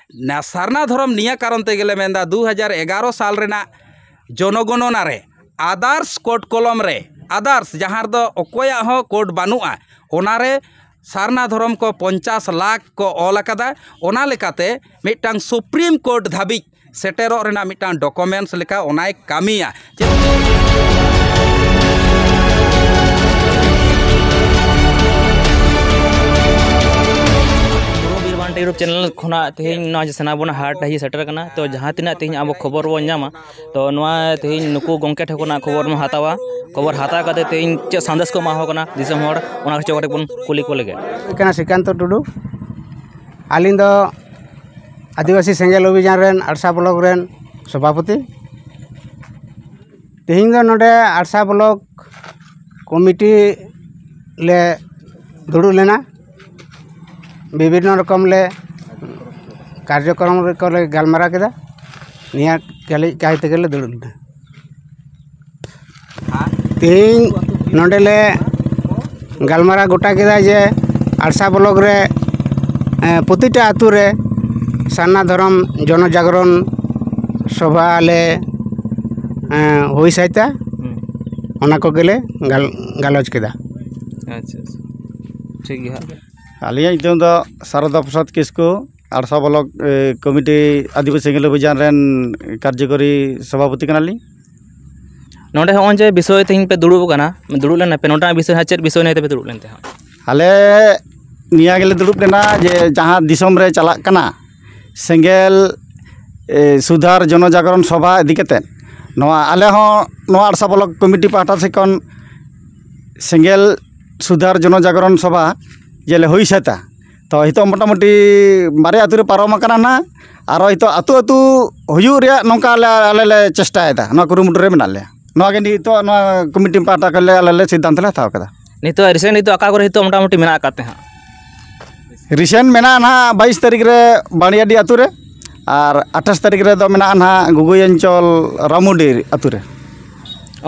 सारना धर्म निया कारण तेगेले मेंदा 2011 साल रेना जनगणना रे आदर्श कोड कलम रे आदर्श जहाँ दो अकोया हो कोड बानुआ ओनारे सारना धर्म को 50 लाख को ऑल अकादा ओना लेकाते मिटांग सुप्रीम कोर्ट धाबी सेटेरो रेना मिटांग डॉक्यूमेंट्स लेका ओनाय कामिया यूट्यूब चैनल खुना तेज सेनाबन हाट ही सेटर करना तो जहाँ तीना तेज अब खबर बन नामा तो तेज नुकु गंके ठेकोना खबर में हातावा खबर हाता करते तेज चे संदेश को माहोकना दिसम होड़ ओना चौकटे बन कुली को लगे इकना श्रीकांत टुडू आलिंग दो आदिवासी सेंगेल अभियान रेन आड़सा ब्लॉक रेन सभापति तेहिं दो नोडे आड़सा ब्लॉक कमिटी ले दुड़ू लेना विभिन्न रकम ले कार्यक्रम को गलमारा के निया कहते गले दुड़ना तेहिं नोडेले गलमारा गोटा के जे आड़सा ब्लॉक रे प्रतिटा आतु रे सारना धर्म जनजागरण सभा ले हुई सहिता ओना को गेले गालोच केदा। अच्छा ठीक है आलिया इतम दो शारदा प्रसाद किसको आड़सा ब्लॉक कमिटी आदिवासी सेंगेल अभियान रेन कार्यकारी सभापति कनाली नोडे हों जे विषय तेज पे दुड़ूब दुड़ूब लेना पे नोटा विषय चेक विषय नहीं पे दुड़ूब लेनते आले निया गेले दुड़ूब लेना जे जहाँ दिसम रे चला कना सेंगेल सुधार जनजागरण सभा इदी कते नवा आले हो नवा आड़सा ब्लॉक कमिटी पाहटा से कौन सेंगेल सुधार जनजागरण सभा जेले हुई सेता तो हितो मोटामुटी बारे आतु रे पारम करना ना आरो हितो आतु आतु हुयु रे नोंका आले ले चेष्टायदा ना कुरुमुटु रे मेना ले नवा गे नितो ना कमिटी पाटा कले आले ले सिद्धांत ले हाताव कदा नितो रिसेंट नितो आका करे हितो मोटामुटी मेना काते हां रिसेंट मेना ना 22 तारीख रे बाणियाडी आतु रे और 28 तारीख रे दो मेना ना गुगुई अंचल रामुडी आतु रे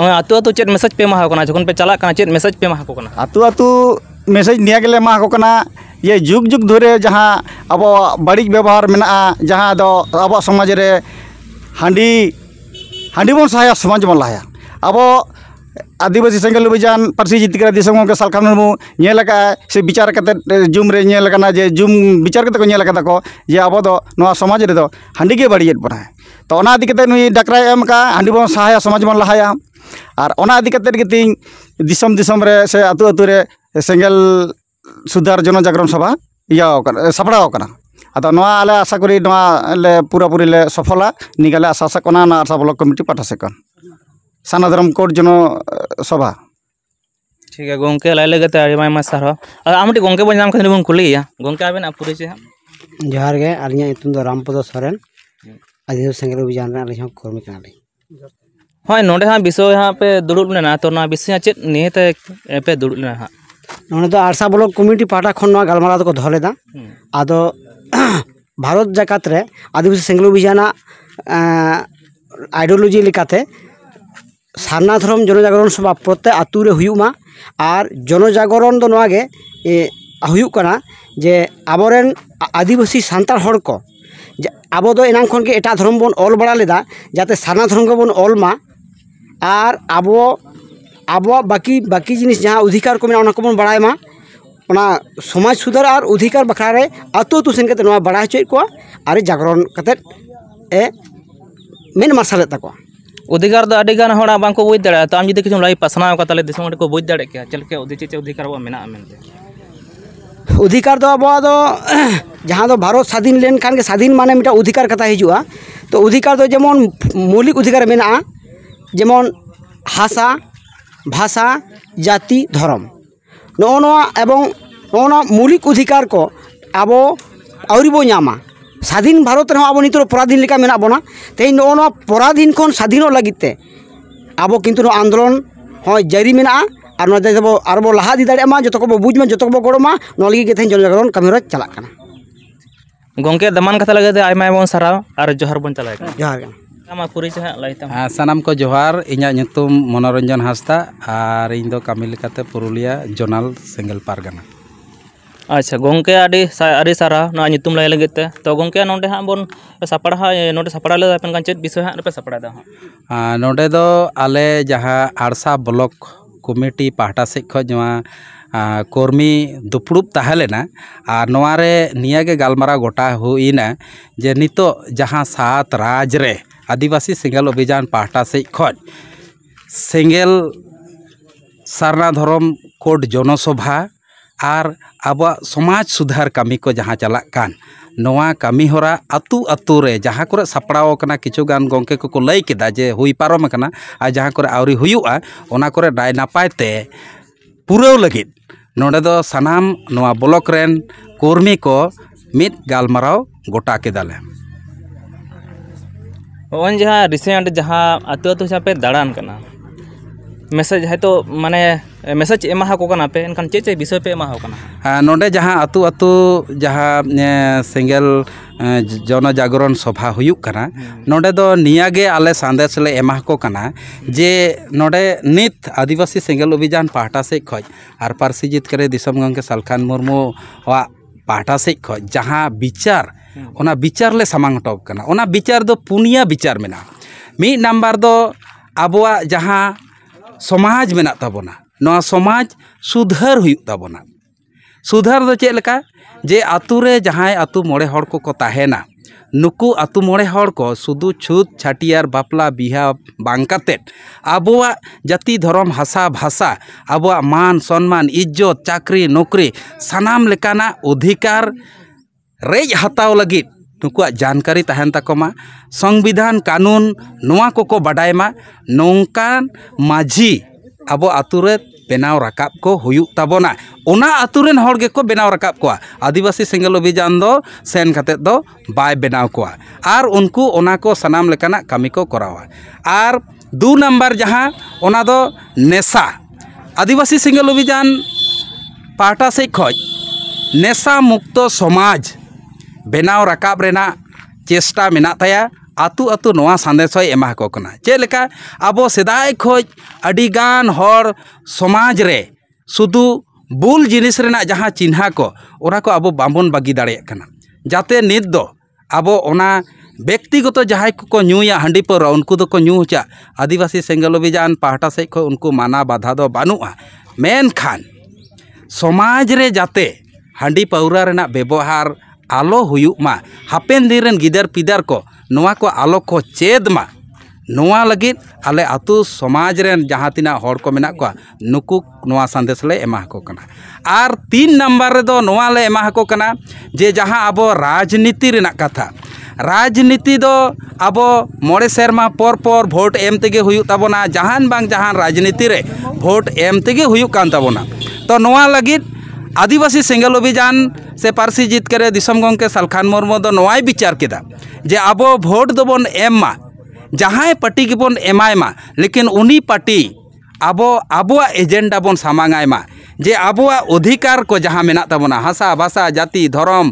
आतु आतु चेक मैसेज पे माहा कोना जखन पे चला कना चेक मैसेज पे माहा कोना आतु आतु मैसेज निया गेले मा को कना ये जुग जुग धरे जहाँ अब बाड़ी व्यवहार मेना जहाँ दो अब समाज रे हांडी हांडी बन सहाया समाज बन लाया अब आदिवासी सेंगेल अभियान पार्सी जितकर दिसम के सालखान मुर्मू नेलका से विचार करते जुम रे नेलकना जे जुम विचार करते को नेलका को जे अब दो नवा समाज रे दो हांडी के बाड़ीत बना तो ओना इदी कते नुई डाकरा एम का हांडी बन सहाया समाज बन लाया और ओना इदी कते के तिंग दिसम दिसम रे से आतु आतु रे सेंगेल सुधार जनजागरण सभा इया सापड़ाव कना अतो नवा आले आशा करी नवा ले पूरा पूरी ले सफला निगले आशा आशा कोना ना आड़सा ब्लॉक कमिटी पाठा से कन सारना धर्म कोड जन सभा ठीक है गोंके लाई लगते आयमा सारा आमटी गोंके बन नाम खनि बन कुलिया गोंके आबेन आपुरे से जोहार गे आलिया इतुम दो रामपद सोरेन आदिवासी सेंगेल अभियान रे आलिया कर्मी कनाली हाँ नोडे हाँ विषय यहाँ पे दुड़ूब लेना तो ना विषय चेक निहते पे दुड़ूब लेना हाँ नोने तो आड़सा ब्लॉक कमिटी पाटा खन गलमारा को धलेदा आदो भारत जाकात रे आदिवासी सेंगेल अभियान आइडियोलॉजी लेकाते सारना धर्म जनजागरण सभा प्रत्येक आतु रे हुयुमा और जनजागरण दो नोगे हुयुक कना जे आबोरेन आदिवासी सांतार हड़ को आबो दो एनांग खन के एटा धर्म बन ऑल बड़ा लेदा जाते सारना धर्म को बन ऑल मा और आबो आबो बाकी बाकी जिनिस जहाँ अधिकार को मेना को बन बड़ाय मा ओना समाज सुधार और अधिकार बखरा रे आतु आतु सेन कते नोआ बड़ा हचोय को और जागरण कते ए मेन मार्शल तको अधिकार दो अडिगान होड़ा बांको बुझ दाड़ा तो आम जदि किछु लाई पासना कताले दिसम को बुझ दाड़े के चलके अधिकार बो मेना मेनते अधिकार दो अब जहाँ दो भारत स्वाधीन लेन खान के स्वाधीन माने मिटा अधिकार कथा हिजुआ तो अधिकार दो जेमन मौलिक अधिकार मेना जेमन हासा भाषा जाति धर्म नोआ एवं नोना मौलिक अधिकार को अब आउरी बो नामा स्वाधीन भारत रे अब नितो पराधीन लेका मेना बना तेज नोना पराधीन खन स्वाधीन लगिते अब किंतु आंदोलन हो जारी मेना और नोदे देबो आरबो लहा दी दाड़े मा जतो को बुझ मा जतो को गड़ो मा नलगी के तेज जनजागरण कमिरा चला कना गोंके दमान कथा लगे आयमा बन साराव और जोहार बन चला जोहार आमा पुरी से लाइतम सानाम को जोहार इᱧᱟᱜ ᱧᱩᱛᱩᱢ मनोरंजन हांसदा और ᱤᱧ ᱫᱚ ᱠᱟᱹᱢᱤ ᱞᱮᱠᱟᱛᱮ पुरुलिया जोनाल सेंगेल पारगाना अच्छा गोंके आड़ी सारा ना नितुम लय लगे तो गोंके नोंडे हाँ बोन सापड़ा नोंडे सापड़ा ले अपन चेत विषय हाँ पे सापड़ा दा हाँ नोंडे दो आले जहाँ आड़सा ब्लॉक कमिटी पाहटा से खज कर्मी दुपुड़ुब ताहेलेना और नोआरे नियागे गालमारा गोटा हुईना जे नितो जहाँ 7 राज रे आदिवासी सेंगेल अभियान पाहटा से खज सेंगेल सारना धर्म कोड जनसभा और अब समाज सुधार कमी को जहाँ चला कान नोआ कमी होरा अतु अतु रे जहाँ करे सापड़ाव कना किछु गान गोंके को लई केदा जे हुई पारम कना आ जहाँ करे आवरी हुयुआ ओना करे डाय नापाय ते पुराव लगित नोडे दो सनाम नोआ ब्लॉक रेन कर्मी को मित गालमाराव गोटा केदाले ओन जहाँ रिसेंट जहाँ अतु अतु जहाँ पे दाड़ान कना मैसेज है तो माने मैसेज एमा को कना पे इनखान चे विषय पे एमा हो कना नोडे जहाँ अतु अतु जहाँ सेंगेल जन जागरण सभा हुयुक कना नोडे दो नियागे आले संदेश ले एमा को कना जे नोडे नित आदिवासी सेंगेल अभियान पाहटा से खज और पारसी जितकारे दिसम गंगे सालखान मुर्मू वा पाहटा से खज जहाँ विचार ओना विचार ले सामांग टॉप कना ओना विचार दो पुनिया विचार मेना मी नंबर दो आबोआ जहाँ समाज मेना ताबोना नोआ समाज सुधार हुयुक ताबोना सुधार दो चेक लेका जे आतु रे जहाँ आतु मोड़े हड़ को ताहेना नुकु आतु मोड़े हड़ को सुदु छूत छाटियार बापला बिहा बांग कातेत आबोआ जाति धर्म हासा भाषा आबोआ मान सम्मान इज्जत चाकरी नौकरी सानाम लेकाना अधिकार रेज हताव लगित नुकुआ जानकारी तहन तकोमा संविधान कानून नोआ को बाडायमा नोंकान माझी आबो आतुरे बेनाव राकाब को हुयुक ताबोना ओना आतुरेन हड़ गेको बेनाव राकाब कोआ आदिवासी सेंगेल अभियान दो सेन खाते दो बाय बेनाव कोआ आर उनको ओना को सनाम लेकाना कमी को करावा आर 2 नंबर जहाँ ओना दो नेशा आदिवासी सेंगेल अभियान पाहटा से खज नेशा मुक्त समाज बेनाव राकाब रेना चेष्टा मेना ताया आतु आतु नोआ संदेशय एमा को कना चे लेका आबो सेदाय खोज अडिगान हर समाज रे सुदु बुल जिनिस रेना जहाँ चिन्हा को ओना को आबो बांबन बागी दाड़े कना जाते नित दो आबो ओना व्यक्तिगत जहाँ को न्यूया हांडी पर उनको दो को न्यू चा आदिवासी सेंगेल अभियान पाहटा से को उनको माना बाधा दो बानुआ मेन खान समाज रे जाते हांडी पाउरा रेना व्यवहार आलो हुयुक मा हापेन दिन रेन गिदर पिदर को नोआ को आलो को चेद मा नोआ लगित आले आतु समाज रेन जहाँ तिना हड़ को मेना को नुकु नोआ संदेश ले एमा को कना आर 3 नंबर रे दो नोआ ले एमा को कना जे जहाँ आबो राजनीति रेना कथा राजनीति दो आबो मोड़े सेरमा पर भोट एम तेगे हुयुक ताबोना जहान बांग जहान राजनीति रे भोट एम तेगे हुयुक कान ताबोना तो नोआ लगित आदिवासी सेंगेल अभियान से पारसी जितकारे दिसम गंके सालखान मुर्मू दो नोआय विचार केदा जे आबो भोट दोबन एम मा जहाँ पार्टी के बन एमाय मा लेकिन उनी पार्टी आबो आबोआ एजेंडा बन सामांगाय मा जे आबोआ अधिकार को जहाँ मेना ताबोना हासा भाषा जाति धर्म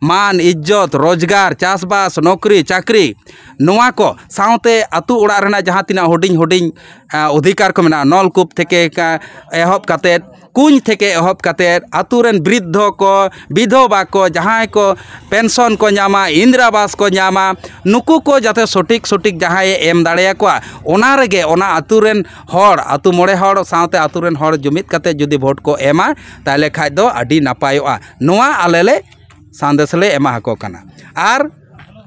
मान इज्जत रोजगार चासबास नौकरी चाकरी नोआ को साउते आतु ओड़ा रेना जहाँ तिना हुडिंग हुडिंग अधिकार को मेना नलकूप थेके एहब कातेत कुंज थेके एहब कातेत आतुरेन वृद्ध को विधवा को जहाँ को पेंशन को नामा इंदिरावास को नामा नुकु को जाते सटीक सटीक जहाँ एम दाड़े को ओना रेगे ओना आतुरेन हड़ आतु मोड़े हड़ साउते आतुरेन हड़ जुमित काते जुदी भोट को एमा ताले खाज दो आडी नापायोआ नोआ आलेले संदेश ले एमा को कना आर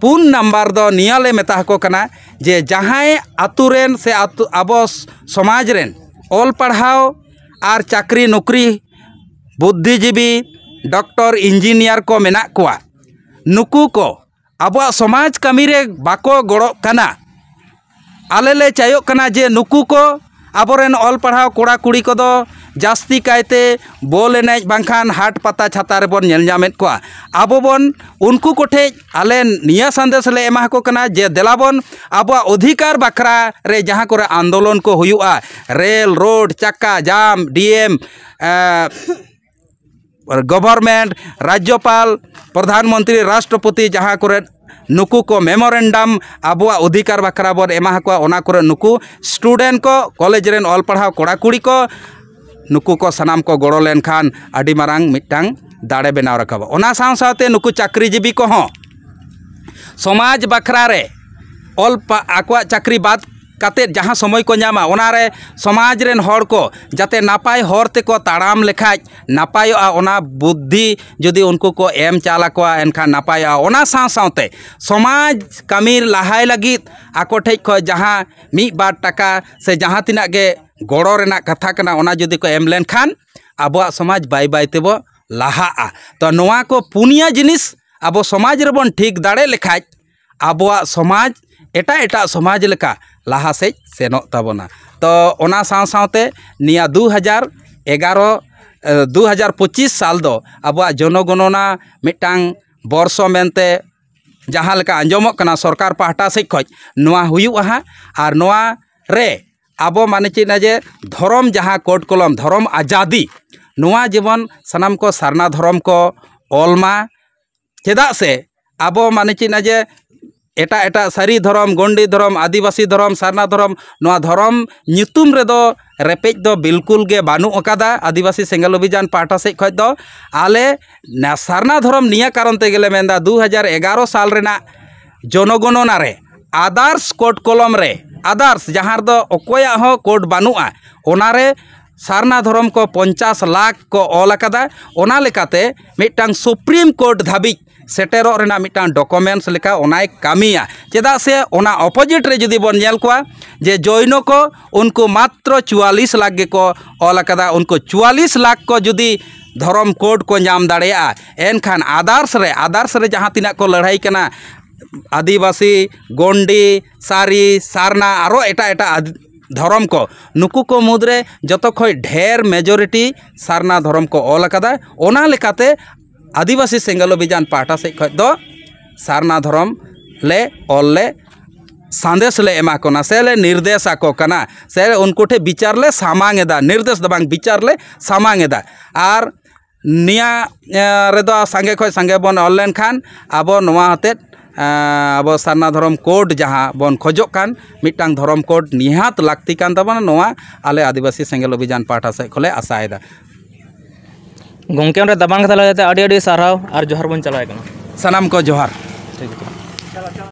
4 नंबर दो नियाले मेता को कना जे जहाँ आतुरेन से आतु आबो समाज रेन ऑल पढ़ाओ आर चाकरी नौकरी बुद्धिजीवी डॉक्टर इंजीनियर को मेना कोआ नुकु को आबो समाज कमी रे बाको गड़ो कना आले ले चायो कना जे नुकु को आबोरेन ऑल पढ़ाओ कोड़ा कुड़ी को दो जास्ती कायते बोल एनेज बांखान हाट पता छाता रे बोन नेल जामेत को आबो बोन उनको कोठे आले निया संदेश ले एमा को कना जे देलाबोन आबो अधिकार बखरा रे जहाँ करे आंदोलन को हुयुआ रेल रोड चक्का जाम डीएम गवर्नमेंट राज्यपाल प्रधानमंत्री राष्ट्रपति जहाँ करे नुकु को मेमोरेंडम आबुआ अधिकार बखरा बोन एमा को ओना करे नुकु स्टूडेंट को कॉलेज रेन ऑल पढ़ाओ कोड़ा कुड़ी को नुकु को सनाम को गड़ो लेन खान आडी मारांग मिटांग दाड़े बनाव रखाबा ओना साव सावते नुकु चाकरीजीवी कोहों समाज बखरा रे आकवा चाकरी बाद काते जहाँ समय को नामा ओनारे समाज रेन हर को जाते नापाय हर तेको ताड़ाम लेखाय नापायोआ ओना बुद्धि जदि उनको को एम चाला को एनखान नापायोआ ओना साव सावते समाज कामी लाहाय लगित आको ठेज को जहाँ मिद बार टाका से जहाँ तिना गे गड़ो रेना कथा कना ओना जदि को एम लेन खान आबो समाज बाय बाय तेबो लाहा तो नोआ को पुनिया जिनिस आबो समाज रेबन ठीक दाड़े लेखाय आबो समाज एटा एटा समाज लेका लाहा से सेनो ताबोना तो ओना साव सावते निया 2025 साल दो आबो जनगणना मिटांग बर्षो मेनते जहाँ लेका आंजमोग कना सरकार पाहटा से खज नोआ हुयुआ हा आर नोआ रे आबो माने चिना जे धर्म जहाँ कोड कलम धर्म आजादी नोआ जीवन सनाम को सारना धर्म को ओलमा चेदा से आबो माने चिना जे एटा एटा सारी धर्म गोंडी धर्म आदिवासी धर्म सारना धर्म नोआ धर्म नितुम रेदो रेपेज दो बिल्कुल गे बानु अकादा आदिवासी सेंगल अभियान पाहटा से खज दो आले सारना धर्म निया कारण ते गेले मेंदा 2011 साल रेना जनगणना रे आदर्श कोड कलम रे आदर्श जहाँ दो अकोया हो कोड बानुआ ओनारे सारना धर्म को 50 लाख को ऑल अकादा ओना लेकाते मिटांग सुप्रीम कोर्ट धाबी सेटेरो रेना मिटांग डॉक्यूमेंट्स लेका ओनाय कामिया चेदा से ओना अपोजिट रे जदि बन नेल कोआ जे जैनो को उनको मात्र 44 लाख गे को ऑल अकादा उनको 44 लाख को जदि धर्म कोड को नाम दाड़ेया एनखान आदर्श रे जहाँ तिना को लड़ाई कना आदिवासी गोंडी सारी सारना आरो एटा एटा धर्म को नुकु को मुद्रे जतो खय ढेर मेजोरिटी सारना धर्म को ऑल अकादा ओना लेकाते आदिवासी सेंगल अभियान पाहटा से खय दो सारना धर्म ले ऑल ले संदेश ले एमा कोना से ले निर्देश आको कना से उनको ठे विचार ले सामांगेदा निर्देश द बांग विचार ले सामांगेदा आर निया रेदो संगे खय संगे बन ऑनलाइन खान आबो नोआ हते आबो सारना धर्म कोड जहाँ बन खोजो कान मिटांग धर्म कोड निहात लाक्ति कान तबना नोआ आले आदिवासी सेंगल अभियान पाहटा से खोले आसायदा गोंके उनरे दबांग कथा लगे आड़ी आड़ी साराव और जोहर बन चलाए कना सनाम को जोहार ठीक है।